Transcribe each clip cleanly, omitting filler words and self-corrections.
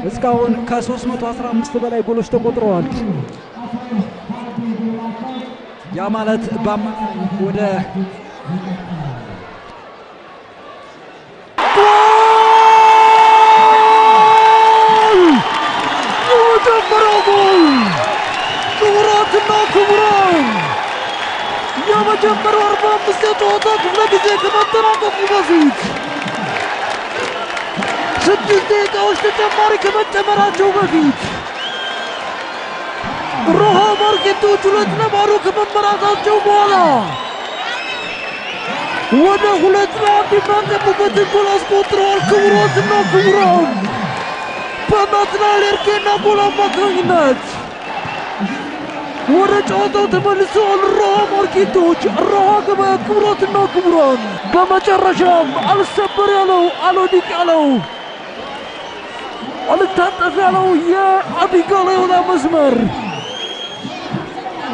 እስካሁን ከ315 በላይ ጎሎች ተቆጥረዋል። ያ ማለት ወደ የመጀመሪያው 45 የጨዋታ ክፍለ ጊዜ ከመጠናቀቁ በፊት 6 ደቂቃዎች ተጨማሪ ከመጨመራቸው በፊት ሮሃ ማርኬቶች 2-0 ከመመራታቸው በኋላ ወደ 2-1 የሚያቀርቡበትን ጎል አስቆጥረዋል። ክቡራትና ክቡራን በናትናኤል ኤርጌና ጎል አማካኝነት ወደ ጨዋታው ተመልሰዋል። ሮሃ ማርኬቶች ሮሃ ገበያ። ክቡራትና ክቡራን በመጨረሻም አልሰበር ያለው አልወድቅ ያለው አልታጠፍ ያለው የአቢጋሌዮላ መስመር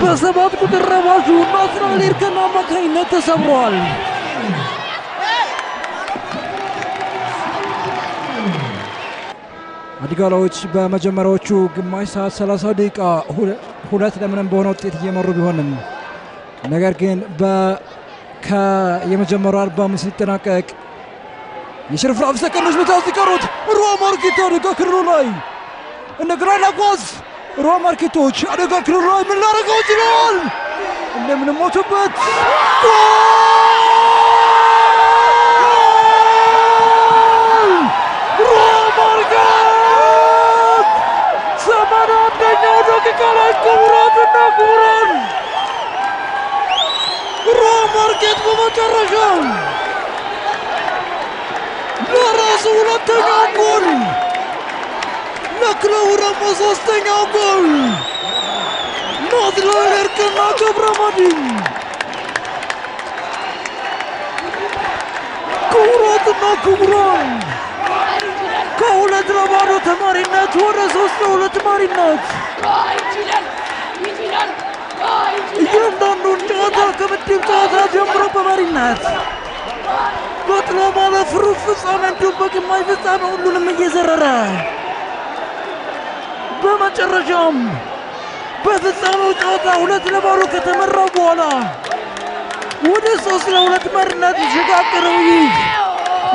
በ7 ቁጥር ረባሹ ናትናኤል ኤርጌና አማካኝነት ተሰብሯል። አዲጋላዎች በመጀመሪያዎቹ ግማሽ ሰዓት 30 ደቂቃ 2-0 በሆነ ውጤት እየመሩ ቢሆንም ነገር ግን የመጀመሪያው 45 ሲጠናቀቅ የሽርፍራፍ ሰከንዶች ብቻ ሲቀሩት ሮሃ ማርኬቶ አደጋ ክልሉ ላይ እንደገና ኳስ ሮሃ ማርኬቶች አደጋ ክልሉ ላይ ምን ላደርገው ይችላል? እንደምንም ሞቱበት። ሮሃ ማርኬት 81ኛው ደቂቃ ላይ ክቡራትና ክቡራን ሮሃ ማርኬት በመጨረሻው ለራሱ ሁለተኛው ጎል ለክለቡ ደግሞ 3ኛው ጎል ናትናኤል ኤርጌና ገብረመድህን ክቡራትና ክቡራን ከ2-0 ተማሪነት ወደ 3-2 መሪነት እያንዳንዱን ጨዋታ ከምድብ ጨዋታ ጀምሮ በመሪነት በጥሎ ማለፍ ሩብ ፍጻሜ እንዲሁም በግማሽ ፍጻሜ ሁሉንም እየዘረረ በመጨረሻም በፍጻሜው ጨዋታ 2-0 ከተመራ በኋላ ወደ 3-2 መሪነት የተሸጋገረው ይህ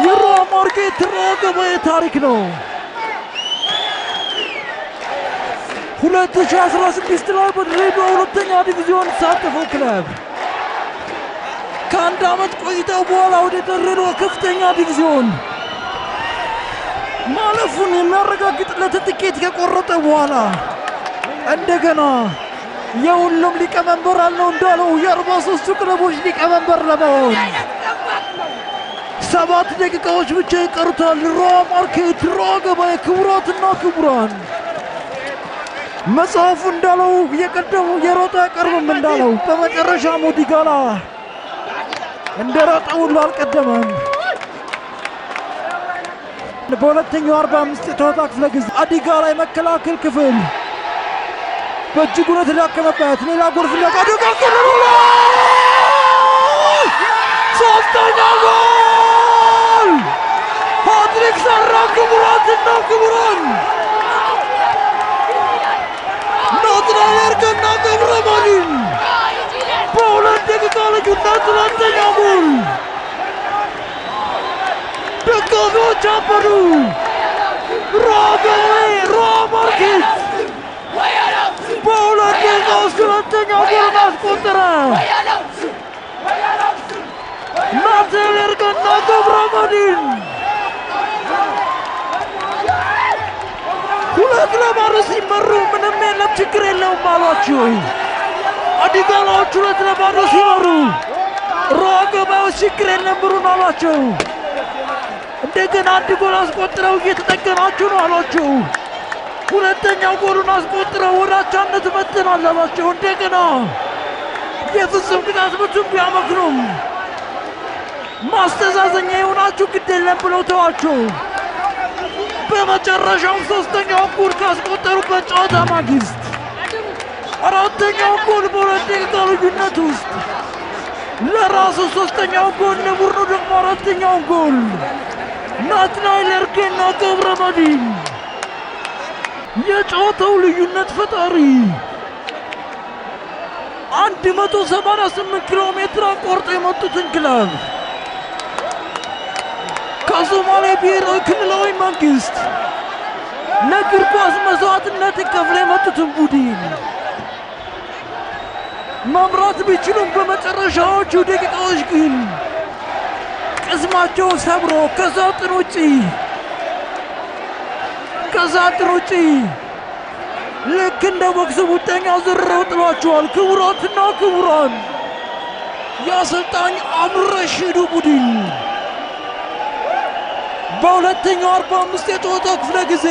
የሮሃ ማርኬት ሮሃ ገበያ ታሪክ ነው። 2016 ላይ በድሬዳዋ ሁለተኛ ዲቪዚዮን የተሳተፈው ክለብ ከ1 ዓመት ቆይታው በኋላ ወደ ድሬዳዋ ከፍተኛ ዲቪዚዮን ማለፉን የሚያረጋግጥለት ትኬት ከቆረጠ በኋላ እንደገና የሁሉም ሊቀመንበር አለው እንዳለው የ43ቱ ክለቦች ሊቀመንበር ለመሆን 7 ደቂቃዎች ብቻ ይቀሩታል። ሮሃ ማርኬት ሮሃ ገበያ። ክቡራትና ክቡራን መጽሐፉ እንዳለው የቀደሙ የሮጠ አይቀርብም እንዳለው በመጨረሻም ዲጋላ እንደሮጠ ሁሉ አልቀደመም። በሁለተኛው 45 የጨዋታ ክፍለ ጊዜ አዲጋላ የመከላከል ክፍል በእጅጉ የተዳከመበት ሌላ ጎል ፍለጋ አደጋ ክልሉ ላይ 3ኛ ጎል ሃትሪክ ሰራ። ክቡራትና ክቡራን ናትናኤል ኤርጌና ገብረመድህን በ2 ደቂቃ ልዩነት 2ኛ ጎል። ደጋፊዎች አበዱ። ሮሃ ገበያ ሮሃ ማርኬት በ2 ደቂቃ ውስጥ 2ኛ ጎልን አስቆጠረ። ናትናኤል ኤርጌና ገብረመድህን 2-0 ሲመሩ ምንም የለም ችግር የለውም አሏቸው። አዲጋላዎች 2-0 ሲመሩ ሮሃ ገበያዎች ችግር የለም ብሩን አሏቸው። እንደገና 1 ጎል አስቆጥረው እየተጠገናችሁ ነው አሏቸው። 2ኛው ጎሉን አስቆጥረው ወደ አቻነት መጥተናል አሏቸው። እንደገና የፍጹም ቅጣት ምቱን ቢያመክኑም ማስተዛዘኛ የሆናችሁ ግድ የለም ብለው ተዋቸው። በመጨረሻው 3ኛው ጎል ካስቆጠሩበት ጨዋታ ማግስት 4ኛው ጎል በ2 ደቂቃ ልዩነት ውስጥ ለራሱ 3ኛው ጎል ለቡድኑ ደግሞ 4ኛው ጎል ናትናኤል ኤርጌና ገብረመድህን የጨዋታው ልዩነት ፈጣሪ 188 ኪሎ ሜትር አቋርጠው የመጡትን ክለብ ከሶማሌ ብሔራዊ ክልላዊ መንግስት ለእግር ኳስ መስዋዕትነት ከፍለው የመጡትን ቡድን መምራት ቢችሉም በመጨረሻዎቹ ደቂቃዎች ግን ቅስማቸው ሰብሮ ከሳጥን ውጪ ልክ እንደ ቦክስ ቡጠኛ ዘርረው ጥሏቸዋል። ክቡራትና ክቡራን የአሰልጣኝ አምር ረሺድ ቡድን በሁለተኛው 45 የጨዋታ ክፍለ ጊዜ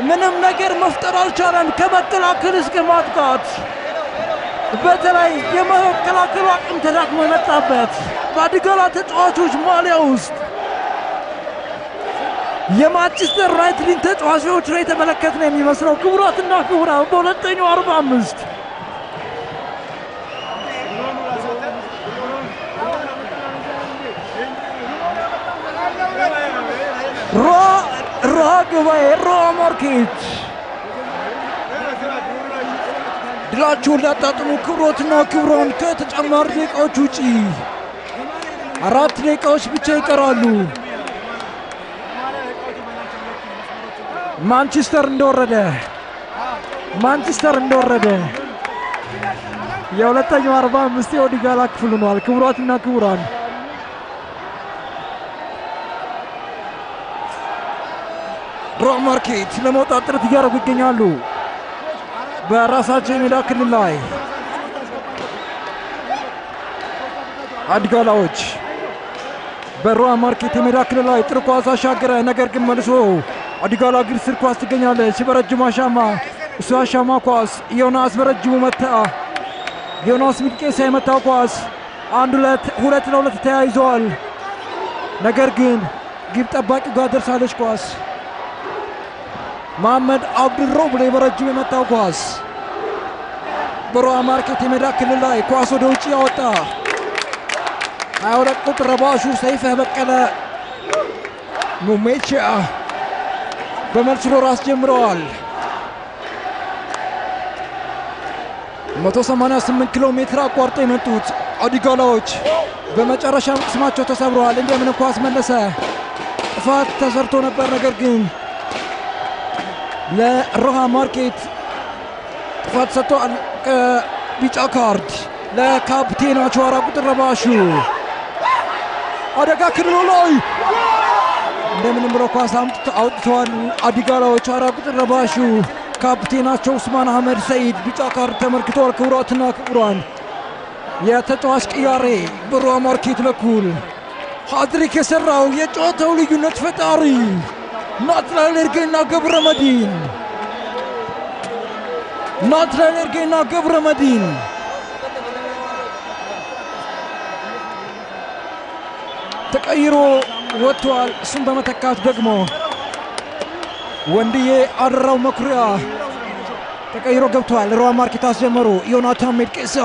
ምንም ነገር መፍጠር አልቻለም። ከመከላከል እስከ ማጥቃት በተለይ የመከላከሉ አቅም ተዳክሞ የመጣበት በአዲጋላ ተጫዋቾች ማሊያ ውስጥ የማንቸስተር ዩናይትድን ተጫዋቾች ላይ የተመለከትን የሚመስለው። ክቡራትና ክቡራን በሁለተኛው 45 ሮሃ ማርኬት ድላቸውን ሊያጣጥሙ ክቡራትና ክቡራን ከተጨማሪ ደቂቃዎች ውጪ 4 ደቂቃዎች ብቻ ይቀራሉ። ማንቸስተር እንደወረደ የሁለተኛው 45 የኦዲጋላ ክፍል ሆኗል። ክቡራትና ክቡራን ሮሃ ማርኬት ለመውጣት ጥረት እያደረጉ ይገኛሉ። በራሳቸው የሜዳ ክልል ላይ አዲጋላዎች በሮሃ ማርኬት የሜዳ ክልል ላይ ጥሩ ኳስ አሻገረ። ነገር ግን መልሶ አዲጋላ እግር ስር ኳስ ትገኛለች። በረጅሙ አሻማ እሱ አሻማ ኳስ ዮናስ በረጅሙ መታ። ዮናስ ሚድቄሳ የመታው ኳስ 2-2 ተያይዘዋል። ነገር ግን ግብ ጠባቂው ጋር ደርሳለች ኳስ። መሐመድ አብዱልሮብሌ በረጅሙ የመታው ኳስ በሮሃ ማርኬት የሜዳ ክልል ላይ ኳስ ወደ ውጭ ያወጣ 22 ቁጥር ረባሹ ሰይፈህ በቀለ ሙሜቻ በመልስ ሮር አስጀምረዋል። 188 ኪሎ ሜትር አቋርጠው የመጡት አዲጋላዎች በመጨረሻም ቅስማቸው ተሰብረዋል። እንደምን ኳስ መለሰ። ጥፋት ተሰርቶ ነበር። ነገር ግን ለሮሃ ማርኬት ጥፋት ሰጥቷል። ቢጫ ካርድ ለካፕቴናቸው 4 ቁጥር ረባሹ አደጋ ክልሉ ላይ እንደምንም ብሎ ኳስ አውጥተዋል። አዲጋላዎች 4 ቁጥር ረባሹ ካፕቴናቸው ኡስማን አህመድ ሰይድ ቢጫ ካርድ ተመልክተዋል። ክቡራትና ክቡራን የተጫዋች ቅያሬ በሮሃ ማርኬት በኩል ሃትሪክ የሰራው የጨዋታው ልዩነት ፈጣሪ ናትናኤል ኤርጌና ገብረመድህን ተቀይሮ ወጥቷል። እሱም በመተካት ደግሞ ወንድዬ አደራው መኩሪያ ተቀይሮ ገብቷል። ሮሃ ማርኬት አስጀመሩ። ዮናታን ሚድቄሳ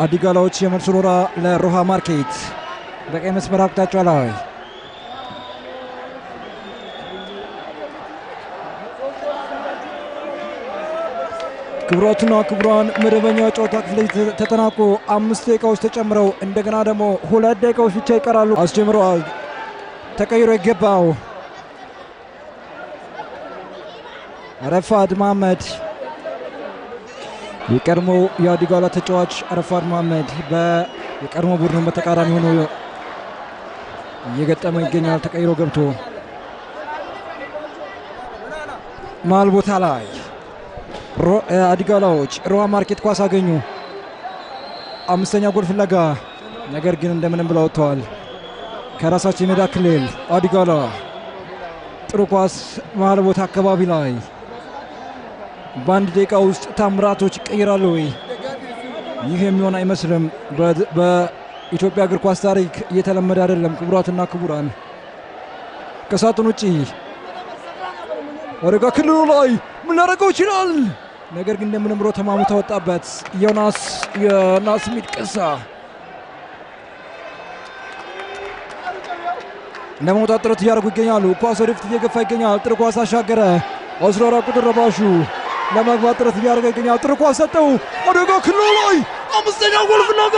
አዲጋላዎች የመልስ ሮራ ለሮሃ ማርኬት በቀይ መስመር አቅጣጫ ላይ ክቡራትና ክቡራን መደበኛ ጨዋታ ክፍል ተጠናቆ 5 ደቂቃዎች ተጨምረው እንደገና ደግሞ 2 ደቂቃዎች ብቻ ይቀራሉ። አስጀምረዋል። ተቀይሮ የገባው ረፋድ መሐመድ የቀድሞ የአዲጋላ ተጫዋች ረፋድ መሐመድ የቀድሞ ቡድኑ በተቃራኒ ሆኖ እየገጠመ ይገኛል። ተቀይሮ ገብቶ መሃል ቦታ ላይ አዲጋላዎች ሮሃ ማርኬት ኳስ አገኙ። 5ኛ ጎል ፍለጋ ነገር ግን እንደምንም ብለው ወጥተዋል። ከራሳቸው የሜዳ ክልል አዲጋላ ጥሩ ኳስ መሃል ቦታ አካባቢ ላይ በአንድ ደቂቃ ውስጥ ታምራቶች ይቀይራሉ ወይ? ይህ የሚሆን አይመስልም። በኢትዮጵያ እግር ኳስ ታሪክ እየተለመደ አይደለም። ክቡራትና ክቡራን ከሳጥን ውጪ አደጋ ክልሉ ላይ ምን ሊያደርገው ይችላል? ነገር ግን እንደምንም ብሎ ተማሙታ ወጣበት። ዮናስ ሚድቄሳ ለመውጣት ጥረት እያደረጉ ይገኛሉ። ኳስ ወደፊት እየገፋ ይገኛል። ጥሩ ኳስ አሻገረ። 14 ቁጥር ረባሹ ለመግባት ጥረት እያደረገ ይገኛል። ጥሩ ኳስ ሰጠው። አደጋ ክልሉ ላይ አምስተኛ ጎል ፍለጋ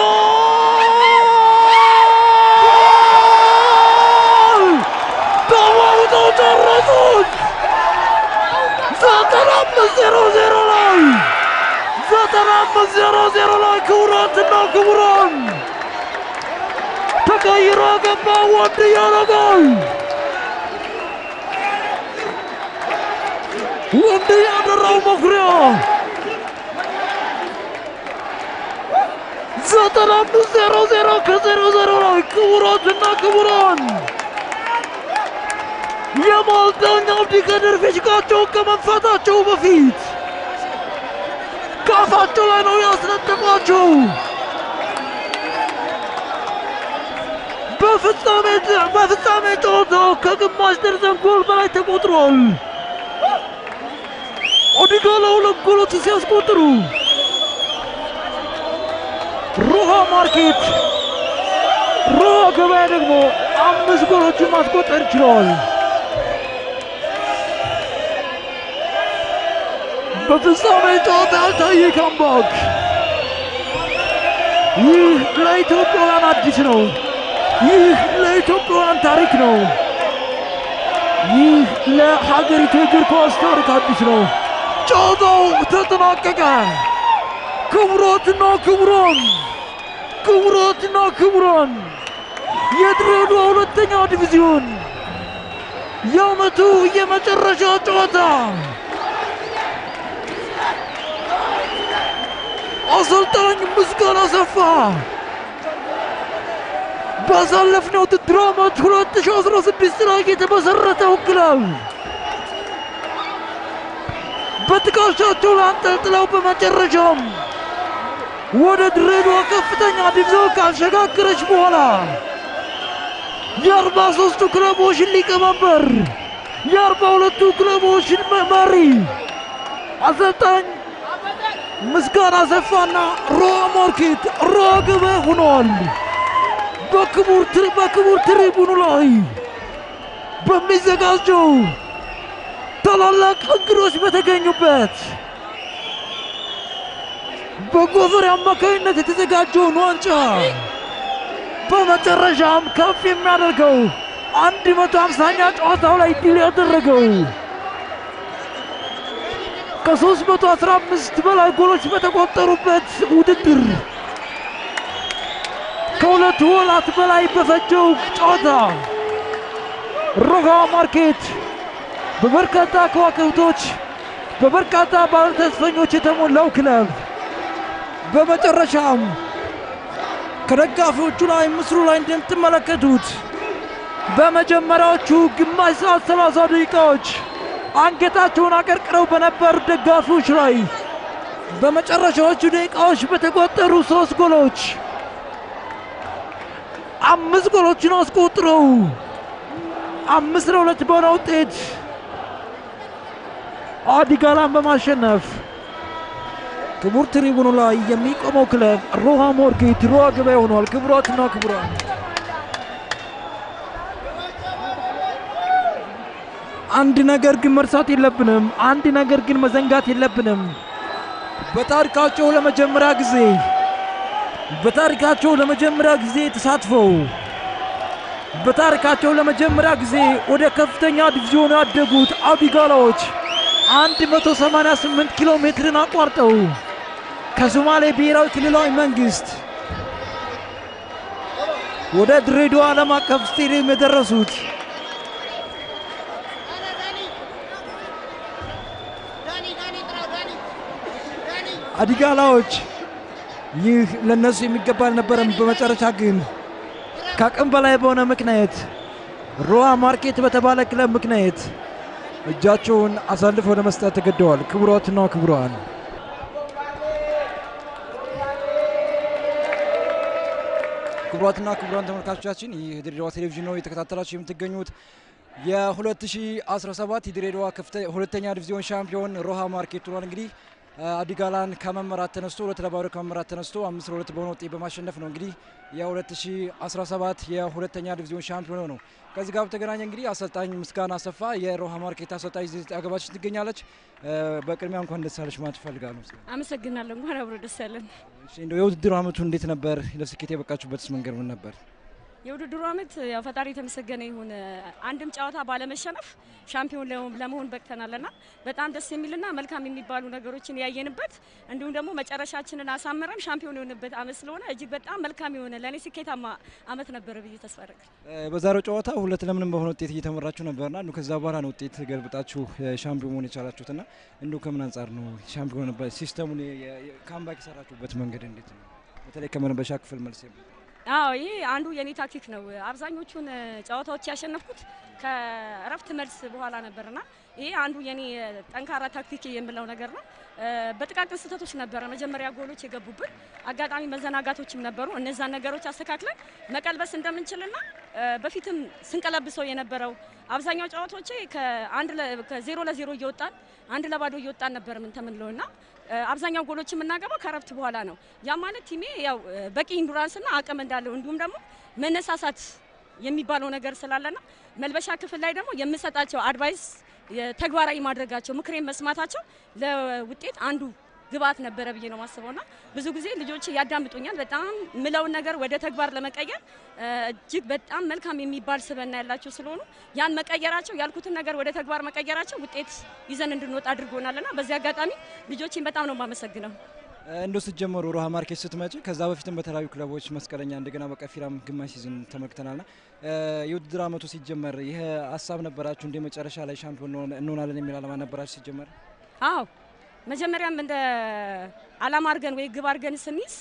ተዋውጠው ጨረሱት። 95-0 ላይ 95-0 ላይ ክቡራትና ክቡራን ተቀይሮ ገባ ወንድ ያረጋል። ወንድ ያደራው መኩሪያ 95-0 ከ0-0 ላይ ክቡራትና ክቡራን የማልዳኛው ዲቀድር ፊሽካቸው ከመንፋታቸው በፊት ካፋቸው ላይ ነው ያስነጠቋቸው። በፍጻሜ ጨዋታው ከግማሽ ደርዘን ጎል በላይ ተቆጥሯል። ኦዲጋላ 2 ጎሎች ሲያስቆጥሩ ሮሃ ማርኬት ሮሃ ገበያ ደግሞ 5 ጎሎችን ማስቆጠር ችለዋል። በፍጻሜ ጨዋታ ያልታየ ካምባክ። ይህ ለኢትዮጵያውያን አዲስ ነው። ይህ ለኢትዮጵያውያን ታሪክ ነው። ይህ ለሀገሪቱ እግር ኳስ ታሪክ አዲስ ነው። ጨዋታው ተጠናቀቀ። ክቡራትና ክቡራን የድሬዳዋ ሁለተኛ ዲቪዚዮን የዓመቱ የመጨረሻ ጨዋታ አሰልጣኝ ምስጋና አሰፋ ባሳለፍነው ውድድር ዓመት 2016 ላይ የተመሰረተው ክለብ በትከሻቸው ላይ አንጠልጥለው በመጨረሻም ወደ ድሬዳዋ ከፍተኛ ዲቪዚዮን ካሸጋገረች በኋላ የ43ቱ ክለቦች ሊቀመንበር የ42ቱ ክለቦች መሪ አሰልጣኝ ምስጋና አሰፋና ሮሃ ማርኬት ሮሃ ገበያ ሆነዋል። በክቡር ትሪቡኑ ላይ በሚዘጋጀው ታላላቅ እንግዶች በተገኙበት በጎፈሬ አማካይነት የተዘጋጀውን ዋንጫ በመጨረሻም ከፍ የሚያደርገው 150ኛ ጨዋታው ላይ ድል ያደረገው ከ315 በላይ ጎሎች በተቆጠሩበት ውድድር ከሁለት ወራት በላይ በፈጀው ጨዋታ ሮሃ ማርኬት በበርካታ ከዋክብቶች በበርካታ ባለተስፈኞች የተሞላው ክለብ በመጨረሻም ከደጋፊዎቹ ላይ ምስሉ ላይ እንደምትመለከቱት በመጀመሪያዎቹ ግማሽ ሰዓት 30 ደቂቃዎች አንገታቸውን አቀርቅረው በነበሩ ደጋፊዎች ላይ በመጨረሻዎቹ ደቂቃዎች በተቆጠሩ 3 ጎሎች 5 ጎሎችን አስቆጥረው 5-2 በሆነ ውጤት አዲጋላን በማሸነፍ ክቡር ትሪቡኑ ላይ የሚቆመው ክለብ ሮሃ ማርኬት ሮሃ ገበያ ሆኗል። ክቡራትና ክቡራን አንድ ነገር ግን መርሳት የለብንም፣ አንድ ነገር ግን መዘንጋት የለብንም። በታሪካቸው ለመጀመሪያ ጊዜ ተሳትፈው በታሪካቸው ለመጀመሪያ ጊዜ ወደ ከፍተኛ ዲቪዚዮን ያደጉት አዲጋላዎች 188 ኪሎ ሜትርን አቋርጠው ከሶማሌ ብሔራዊ ክልላዊ መንግስት ወደ ድሬዳዋ ዓለም አቀፍ ስቴዲየም የደረሱት አዲጋላዎች ይህ ለነሱ የሚገባ አልነበረም። በመጨረሻ ግን ከአቅም በላይ በሆነ ምክንያት ሮሃ ማርኬት በተባለ ክለብ ምክንያት እጃቸውን አሳልፈው ለመስጠት ተገደዋል። ክቡራትና ክቡራን ተመልካቾቻችን ይህ ድሬዳዋ ቴሌቪዥን ነው የተከታተላችሁ የምትገኙት። የ2017 የድሬዳዋ ሁለተኛ ዲቪዚዮን ሻምፒዮን ሮሃ ማርኬት ሆኗል። እንግዲህ አዲጋላን ከመመራት ተነስቶ 2-0 ከመመራት ተነስቶ 5-2 በሆነ ውጤት በማሸነፍ ነው እንግዲህ የ2017 የሁለተኛ ዲቪዚዮን ሻምፒዮን ነው። ከዚህ ጋር በተገናኘ እንግዲህ አሰልጣኝ ምስጋና አሰፋ የሮሃ ማርኬት አሰልጣኝ እዚህ አገባችን ትገኛለች። በቅድሚያ እንኳን ደስ አለሽ ማለት እፈልጋለሁ። አመሰግናለሁ። እንኳን አብሮ ደስ ያለን። እሺ እንደው የውድድሩ አመቱ እንዴት ነበር? ለስኬት የበቃችሁበትስ መንገድ ምን ነበር? የውድድሩ አመት ያው ፈጣሪ የተመሰገነ ይሁን። አንድም ጨዋታ ባለመሸነፍ ሻምፒዮን ለመሆን በቅተናልና በጣም ደስ የሚልና መልካም የሚባሉ ነገሮችን ያየንበት እንዲሁም ደግሞ መጨረሻችንን አሳምረን ሻምፒዮን የሆንበት አመት ስለሆነ እጅግ በጣም መልካም የሆነ ለኔ ስኬታማ አመት ነበር ብዬ ተስፋ አደርጋለሁ። በዛሬው ጨዋታ 2-0 በሆነ ውጤት እየተመራችሁ ነበርና እንዴ ከዛ በኋላ ነው ውጤት ገልብጣችሁ ሻምፒዮን መሆን የቻላችሁትና እንዴ ከምን አንፃር ነው ሻምፒዮን ሲስተሙን ካምባክ የሰራችሁበት መንገድ እንዴት ነው? በተለይ ከመነበሻ ክፍል መልስ አዎ ይሄ አንዱ የኔ ታክቲክ ነው። አብዛኞቹን ጨዋታዎች ያሸነፍኩት ከእረፍት መልስ በኋላ ነበርና ይሄ አንዱ የኔ ጠንካራ ታክቲክ የምለው ነገር ነው። በጥቃቅን ስህተቶች ነበረ መጀመሪያ ጎሎች የገቡብን፣ አጋጣሚ መዘናጋቶችም ነበሩ። እነዛን ነገሮች አስተካክለን መቀልበስ እንደምንችልና በፊትም ስንቀለብሰው የነበረው አብዛኛው ጨዋታዎቼ ከ0-0 እየወጣን 1-0 እየወጣን ነበር ምን ተምንለውና አብዛኛው ጎሎች የምናገባው ከረፍት በኋላ ነው። ያ ማለት ቲሜ ያው በቂ ኢንዱራንስና አቅም እንዳለው እንዲሁም ደግሞ መነሳሳት የሚባለው ነገር ስላለና መልበሻ ክፍል ላይ ደግሞ የምሰጣቸው አድቫይስ ተግባራዊ ማድረጋቸው ምክሬን መስማታቸው ለውጤት አንዱ ግብአት ነበረ ብዬ ነው ማስበውና ብዙ ጊዜ ልጆች ያዳምጡኛል። በጣም ምለውን ነገር ወደ ተግባር ለመቀየር እጅግ በጣም መልካም የሚባል ስብዕና ያላቸው ስለሆኑ ያን መቀየራቸው ያልኩትን ነገር ወደ ተግባር መቀየራቸው ውጤት ይዘን እንድንወጣ አድርጎናልና በዚህ አጋጣሚ ልጆችን በጣም ነው የማመሰግነው። እንደው ስትጀምሩ ሮሃ ማርኬት ስትመጪ ከዛ በፊትም በተለያዩ ክለቦች መስቀለኛ እንደገና በቀፊራም ግማሽ ሲዝን ተመልክተናልና የውድድር አመቱ ሲጀመር ይሄ ሀሳብ ነበራችሁ እንደ መጨረሻ ላይ ሻምፒዮን እንሆናለን የሚል አላማ ነበራችሁ ሲጀመር? አዎ መጀመሪያም እንደ አላማ አድርገን ወይ ግብ አድርገን ስንይዝ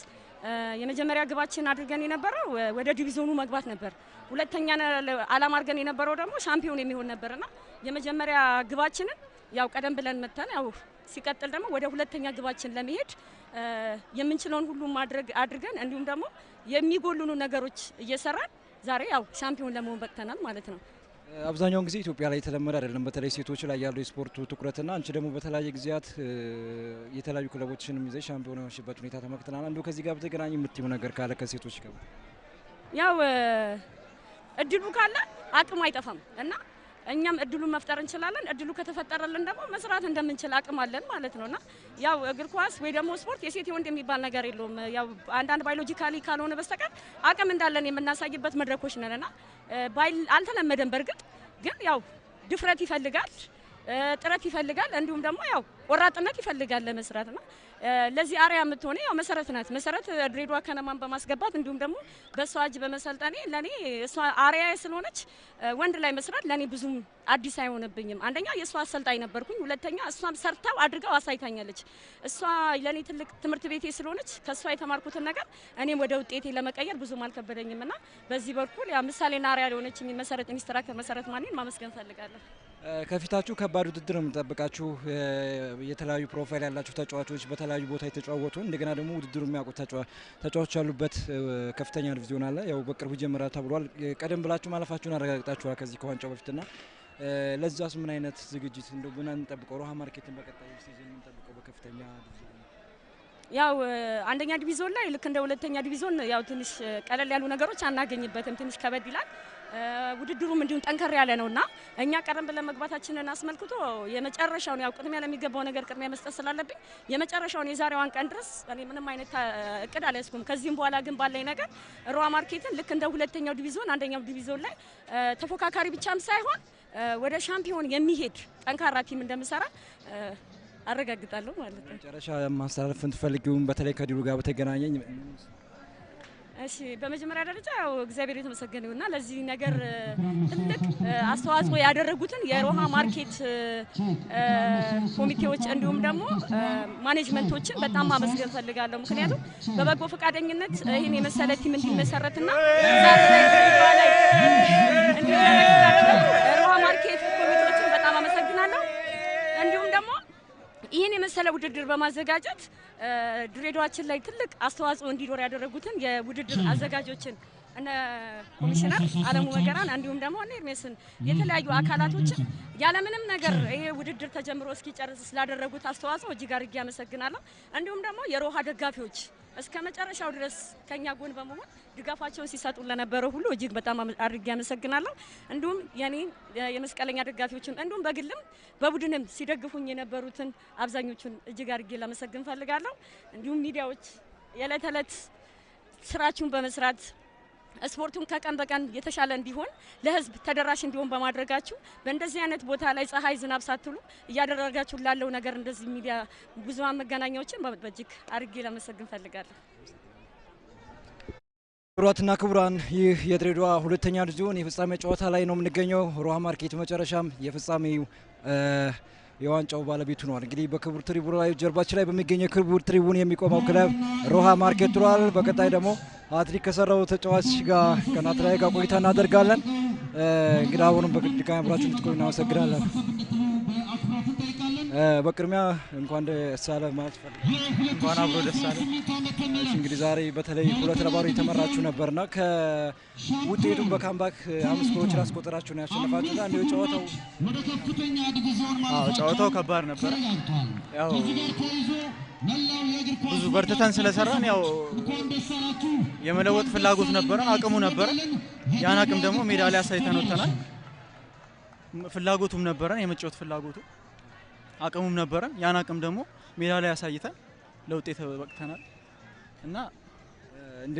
የመጀመሪያ ግባችን አድርገን የነበረው ወደ ዲቪዚዮኑ መግባት ነበር። ሁለተኛ አላማ አድርገን የነበረው ደግሞ ሻምፒዮን የሚሆን ነበርና የመጀመሪያ ግባችንን ያው ቀደም ብለን መተን ያው ሲቀጥል ደግሞ ወደ ሁለተኛ ግባችን ለመሄድ የምንችለውን ሁሉ ማድረግ አድርገን እንዲሁም ደግሞ የሚጎሉኑ ነገሮች እየሰራን ዛሬ ያው ሻምፒዮን ለመሆን በቅተናል ማለት ነው። አብዛኛውን ጊዜ ኢትዮጵያ ላይ የተለመደ አይደለም፣ በተለይ ሴቶች ላይ ያለው የስፖርቱ ትኩረትና አንቺ ደግሞ በተለያየ ጊዜያት የተለያዩ ክለቦችንም ይዘሽ ሻምፒዮን የሆንሽበት ሁኔታ ተመልክተናል። አንዱ ከዚህ ጋር በተገናኘ የምትይው ነገር ካለ ከሴቶች ጋር? ያው እድሉ ካለ አቅም አይጠፋም እና እኛም እድሉን መፍጠር እንችላለን። እድሉ ከተፈጠረልን ደግሞ መስራት እንደምንችል አቅም አለን ማለት ነውና ያው እግር ኳስ ወይ ደግሞ ስፖርት የሴት የወንድ የሚባል ነገር የለውም። ያው አንዳንድ ባዮሎጂካሊ ካልሆነ በስተቀር አቅም እንዳለን የምናሳይበት መድረኮች ነንና አልተለመደም። በእርግጥ ግን ያው ድፍረት ይፈልጋል፣ ጥረት ይፈልጋል፣ እንዲሁም ደግሞ ያው ቆራጥነት ይፈልጋል ለመስራትና ለዚህ አሪያ የምትሆነ ያው መሰረት ናት። መሰረት ድሬዳዋ ከነማን በማስገባት እንዲሁም ደግሞ በሷ እጅ በመሰልጠኔ ለኔ እሷ አሪያ ስለሆነች ወንድ ላይ መስራት ለኔ ብዙም አዲስ አይሆንብኝም። አንደኛ የሷ አሰልጣኝ ነበርኩኝ፣ ሁለተኛ እሷም ሰርታው አድርገው አሳይታኛለች። እሷ ለኔ ትልቅ ትምህርት ቤቴ ስለሆነች ከሷ የተማርኩትን ነገር እኔም ወደ ውጤቴ ለመቀየር ብዙም አልከበደኝምና በዚህ በኩል ያው ምሳሌና አሪያ ለሆነችኝ መሰረት ኢንስትራክተር መሰረት ማንኔን ማመስገን ፈልጋለሁ። ከፊታችሁ ከባድ ውድድር ነው የሚጠብቃችሁ። የተለያዩ ፕሮፋይል ያላችሁ ተጫዋቾች በተለያዩ ቦታ የተጫወቱ እንደገና ደግሞ ውድድሩ የሚያውቁ ተጫዋቾች ያሉበት ከፍተኛ ዲቪዚዮን አለ። ያው በቅርቡ ጀምራ ተብሏል። ቀደም ብላችሁ ማለፋችሁን አረጋግጣችኋል ከዚህ ከዋንጫው በፊትና ለዛስ ምን አይነት ዝግጅት እንደው ምን እንጠብቀው? ሮሃ ማርኬትን በቀጣዩ ሲዝን እንጠብቀው በከፍተኛ ዲቪዚዮን? ያው አንደኛ ዲቪዚዮን ላይ ልክ እንደ ሁለተኛ ዲቪዚዮን ያው ትንሽ ቀለል ያሉ ነገሮች አናገኝበትም፣ ትንሽ ከበድ ይላል። ውድድሩም እንዲሁም ጠንከር ያለ ነውና እኛ ቀደም ብለን መግባታችንን አስመልክቶ የመጨረሻውን ያው ቅድሚያ ለሚገባው ነገር ቅድሚያ መስጠት ስላለብኝ የመጨረሻውን የዛሬዋን ቀን ድረስ እኔ ምንም አይነት እቅድ አልያዝኩም። ከዚህም በኋላ ግን ባለኝ ነገር ሮሃ ማርኬትን ልክ እንደ ሁለተኛው ዲቪዚዮን አንደኛው ዲቪዚዮን ላይ ተፎካካሪ ብቻም ሳይሆን ወደ ሻምፒዮን የሚሄድ ጠንካራ ቲም እንደምሰራ አረጋግጣለሁ ማለት ነው። መጨረሻ ማስተላለፍ እንትፈልጊውን በተለይ ከድሉ ጋር በተገናኘኝ? እሺ በመጀመሪያ ደረጃ ያው እግዚአብሔር የተመሰገነ ይሁንና ለዚህ ነገር ትልቅ አስተዋጽኦ ያደረጉትን የሮሃ ማርኬት ኮሚቴዎች እንዲሁም ደግሞ ማኔጅመንቶችን በጣም ማመስገን ፈልጋለሁ። ምክንያቱም በበጎ ፈቃደኝነት ይህን የመሰለ ቲም እንዲመሰረትና ዛሬ ላይ ሮሃ ማርኬት ኮሚቴዎችን በጣም አመሰግናለሁ። እንዲሁም ደግሞ ይህን የመሰለ ውድድር በማዘጋጀት ድሬዳዋችን ላይ ትልቅ አስተዋጽኦ እንዲኖር ያደረጉትን የውድድር አዘጋጆችን እነ ኮሚሽነር አለሙ መገራን እንዲሁም ደግሞ እነ ኤርሜስን የተለያዩ አካላቶችን ያለምንም ነገር ይሄ ውድድር ተጀምሮ እስኪጨርስ ስላደረጉት አስተዋጽኦ እጅግ አድርጌ አመሰግናለሁ። እንዲሁም ደግሞ የሮሃ ደጋፊዎች እስከ መጨረሻው ድረስ ከኛ ጎን በመሆን ድጋፋቸውን ሲሰጡ ለነበረው ሁሉ እጅግ በጣም አድርጌ አመሰግናለሁ። እንዲሁም የኔ የመስቀለኛ ደጋፊዎችን እንዲሁም በግልም በቡድንም ሲደግፉኝ የነበሩትን አብዛኞቹን እጅግ አድርጌ ላመሰግን ፈልጋለሁ። እንዲሁም ሚዲያዎች የዕለት ተዕለት ስራችሁን በመስራት ስፖርቱን ከቀን በቀን የተሻለ እንዲሆን ለህዝብ ተደራሽ እንዲሆን በማድረጋችሁ በእንደዚህ አይነት ቦታ ላይ ፀሐይ ዝናብ ሳትሉ እያደረጋችሁ ላለው ነገር እንደዚህ ሚዲያ ብዙሃን መገናኛዎችን በእጅግ አድርጌ ላመሰግን ፈልጋለሁ። ክቡራትና ክቡራን ይህ የድሬዳዋ ሁለተኛ ዲቪዚዮን የፍጻሜ ጨዋታ ላይ ነው የምንገኘው። ሮሃ ማርኬት መጨረሻም የፍጻሜው የዋንጫው ባለቤት ሆኗል። እንግዲህ በክቡር ትሪቡን ላይ ጀርባችን ላይ በሚገኘው ክቡር ትሪቡን የሚቆመው ክለብ ሮሃ ማርኬት ሆኗል። በቀጣይ ደግሞ ሃትሪክ ከሰራው ተጫዋች ጋር ከናትናኤል ጋር ቆይታ እናደርጋለን። እንግዲህ አሁንም በድጋሚ አብራችሁ እንድትቆዩ እናመሰግናለን። በቅድሚያ እንኳን ደስ አለህ ማለት ፈልጋለሁ። እንኳን አብሮ ደስ አለ። እንግዲህ ዛሬ በተለይ 2-0 የተመራችሁ ነበርና ከውጤቱም በካምባክ 5 ጎሎችን አስቆጠራችሁ ነው ያሸነፋችሁት። አንዴ ጨዋታው ከባድ ነበር። ያው ብዙ በርትተን ስለሰራን ያው የመለወጥ ፍላጎት ነበረን፣ አቅሙ ነበረን። ያን አቅም ደግሞ ሜዳ ላይ አሳይተን ወጥተናል። ፍላጎቱም ነበረን፣ የመጫወት ፍላጎቱ አቅሙም ነበረን። ያን አቅም ደግሞ ሜዳ ላይ አሳይተን ለውጤት በቅተናል እና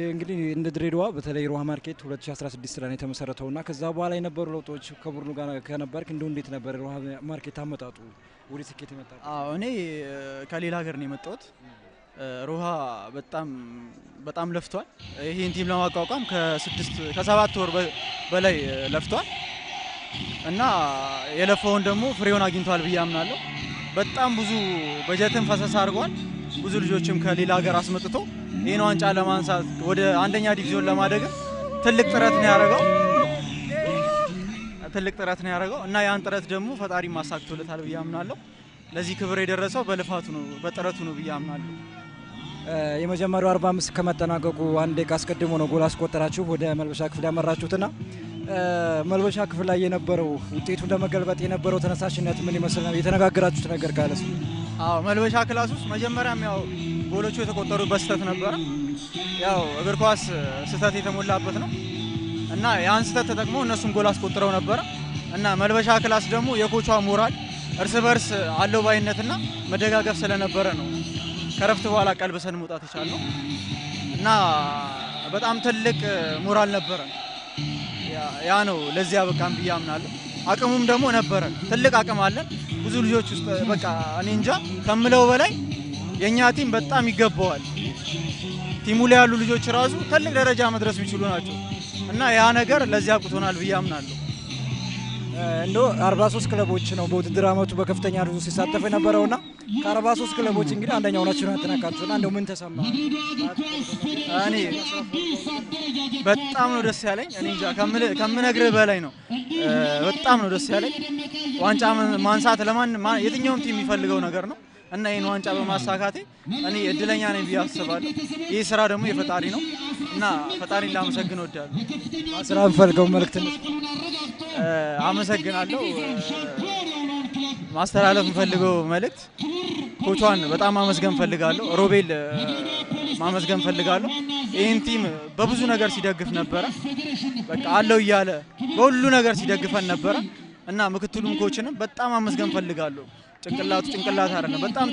እንግዲህ እንደ ድሬዳዋ በተለይ ሮሃ ማርኬት 2016 ላይ የተመሰረተውና ከዛ በኋላ የነበሩ ለውጦች ከቡድኑ ጋር ከነበርክ እንደው እንዴት ነበር ሮሃ ማርኬት አመጣጡ ወደ ስኬት የመጣው? እኔ ከሌላ ሀገር ነው የመጣሁት። ሮሃ በጣም ለፍቷል። ይሄን ቲም ለማቋቋም ከ7 ወር በላይ ለፍቷል እና የለፈውን ደግሞ ፍሬውን አግኝቷል ብዬ አምናለሁ። በጣም ብዙ በጀትን ፈሰስ አድርጓል። ብዙ ልጆችም ከሌላ ሀገር አስመጥቶ ይህን ዋንጫ ለማንሳት ወደ አንደኛ ዲቪዚዮን ለማደግ ትልቅ ጥረት ነው ያደረገው እና ያን ጥረት ደግሞ ፈጣሪ ማሳክቶለታል ብዬ አምናለሁ። ለዚህ ክብር የደረሰው በልፋቱ ነው በጥረቱ ነው ብዬ አምናለሁ። የመጀመሪያው 45 ከመጠናቀቁ አንድ ደቂቃ አስቀድሞ ነው ጎል አስቆጠራችሁ ወደ መልበሻ ክፍል ያመራችሁትና መልበሻ ክፍል ላይ የነበረው ውጤቱን ለመገልበጥ የነበረው ተነሳሽነት ምን ይመስል ነው? የተነጋገራችሁት ነገር ካለስ? መልበሻ ክላስ ውስጥ መጀመሪያም ያው ጎሎቹ የተቆጠሩበት ስህተት ነበረ። ያው እግር ኳስ ስህተት የተሞላበት ነው እና ያን ስህተት ተጠቅመው እነሱም ጎል አስቆጥረው ነበረ እና መልበሻ ክላስ ደግሞ የኮቿ ሞራል እርስ በርስ አለው ባይነትና መደጋገፍ ስለነበረ ነው ከረፍት በኋላ ቀልብሰን መውጣት የቻልነው እና በጣም ትልቅ ሞራል ነበረ። ያ ነው ለዚያ በቃም ብዬ አምናለሁ። አቅሙም ደግሞ ነበረ። ትልቅ አቅም አለን። ብዙ ልጆች ውስጥ በቃ እኔ እንጃ ከምለው በላይ የኛ ቲም በጣም ይገባዋል። ቲሙ ላይ ያሉ ልጆች ራሱ ትልቅ ደረጃ መድረስ የሚችሉ ናቸው እና ያ ነገር ለዚያ አብቅቶናል ብዬ አምናለሁ። እንዶ 43 ክለቦች ነው በውድድር አመቱ በከፍተኛ ደረጃ ሲሳተፉ የነበረውና ከ43 ክለቦች እንግዲህ አንደኛው ናችሁ ያጠናቀቃችሁና እንደው ምን ተሰማ? እኔ በጣም ነው ደስ ያለኝ። እኔ እንጃ ከምነግርህ በላይ ነው። በጣም ነው ደስ ያለኝ። ዋንጫ ማንሳት የትኛውም ቲም የሚፈልገው ነገር ነው እና ይህን ዋንጫ በማሳካቴ እኔ እድለኛ ነኝ ብዬ አስባለሁ። ይህ ስራ ደግሞ የፈጣሪ ነው እና ፈጣሪን ላመሰግን እወዳለሁ። ስራ የምፈልገው መልእክት አመሰግናለሁ። ማስተላለፍ የምፈልገው መልእክት ኮቿን በጣም ማመስገን ፈልጋለሁ። ሮቤል ማመስገን ፈልጋለሁ። ይህን ቲም በብዙ ነገር ሲደግፍ ነበረ። በቃ አለው እያለ በሁሉ ነገር ሲደግፈን ነበረ እና ምክትሉም ኮችንም በጣም ማመስገን ፈልጋለሁ። ጭንቅላት አይደለም፣ በጣም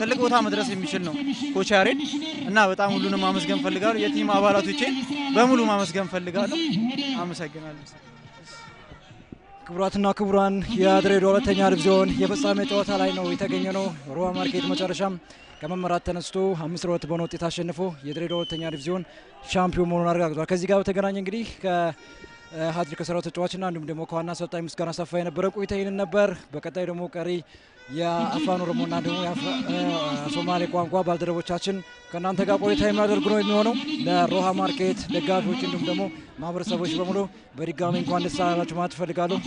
ትልቅ ቦታ መድረስ የሚችል ነው ኮች ያሬድ እና በጣም ሁሉንም ማመስገን ፈልጋለሁ። የቲም አባላቶቼን በሙሉ ማመስገን ፈልጋለሁ። አመሰግናለሁ። ክቡራትና ክቡራን የድሬዳዋ ሁለተኛ ዲቪዚዮን የፍጻሜ ጨዋታ ላይ ነው የተገኘ ነው። ሮሃ ማርኬት መጨረሻም ከመመራት ተነስቶ 5-2 በሆነ ውጤት አሸንፎ የድሬዳዋ ሁለተኛ ዲቪዚዮን ሻምፒዮን መሆኑን አረጋግጧል። ከዚህ ጋር በተገናኘ እንግዲህ ከሃትሪክ ከሰራው ተጫዋችና እንዲሁም ደግሞ ከዋና አሰልጣኝ ምስጋና ሰፋ የነበረ ቆይታ ይህንን ነበር። በቀጣይ ደግሞ ቀሪ የአፋን ኦሮሞና ደግሞ ሶማሌ ቋንቋ ባልደረቦቻችን ከእናንተ ጋር ቆይታ የሚያደርጉ ነው የሚሆነው። ለሮሃ ማርኬት ደጋፊዎች እንዲሁም ደግሞ ማህበረሰቦች በሙሉ በድጋሚ እንኳን ደስ አላችሁ ማለት እፈልጋለሁ።